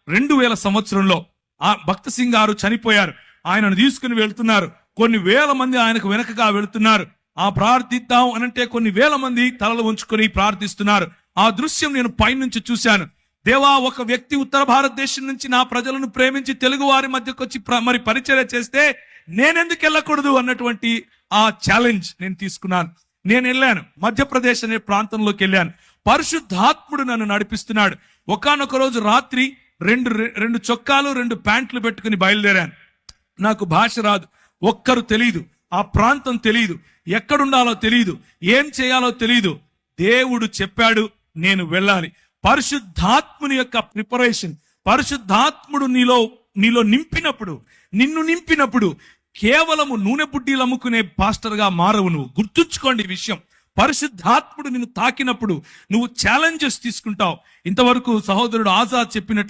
2000 సంవత్సరంలో ఆ భక్త సింగ్ గారు చనిపోయారు. ఆయనను తీసుకుని వెళ్తున్నారు. కొన్ని వేల మంది ఆయనకు వెనకగా వెళుతున్నారు. ఆ ప్రార్థిద్దాం అనంటే కొన్ని వేల మంది తలలు ఉంచుకొని ప్రార్థిస్తున్నారు. ఆ దృశ్యం నేను పైనుంచి చూశాను. దేవా, ఒక వ్యక్తి ఉత్తర భారతదేశం నుంచి నా ప్రజలను ప్రేమించి తెలుగు వారి మధ్యకు వచ్చి మరి పరిచర్య చేస్తే నేనెందుకు వెళ్ళకూడదు అన్నటువంటి ఆ ఛాలెంజ్ నేను తీసుకున్నాను. నేను వెళ్ళాను, మధ్యప్రదేశ్ అనే ప్రాంతంలోకి వెళ్ళాను. పరిశుద్ధాత్ముడు నన్ను నడిపిస్తున్నాడు. ఒకానొక రోజు రాత్రి రెండు చొక్కాలు 2 ప్యాంట్లు పెట్టుకుని బయలుదేరాను. నాకు భాష రాదు, ఒక్కరు తెలియదు, ఆ ప్రాంతం తెలియదు, ఎక్కడుండాలో తెలియదు, ఏం చేయాలో తెలియదు. దేవుడు చెప్పాడు, నేను వెళ్ళాలి. పరిశుద్ధాత్ముని యొక్క ప్రిపరేషన్, పరిశుద్ధాత్ముడు నీలో నింపినప్పుడు, నిన్ను నింపినప్పుడు కేవలము నూనె బుడ్డీలు అమ్ముకునే పాస్టర్గా మారవు నువ్వు. గుర్తుంచుకోండి ఈ విషయం. పరిశుద్ధాత్ముడు నిన్ను తాకినప్పుడు నువ్వు ఛాలెంజెస్ తీసుకుంటావు. ఇంతవరకు సహోదరుడు ఆజాద్ చెప్పినట్లు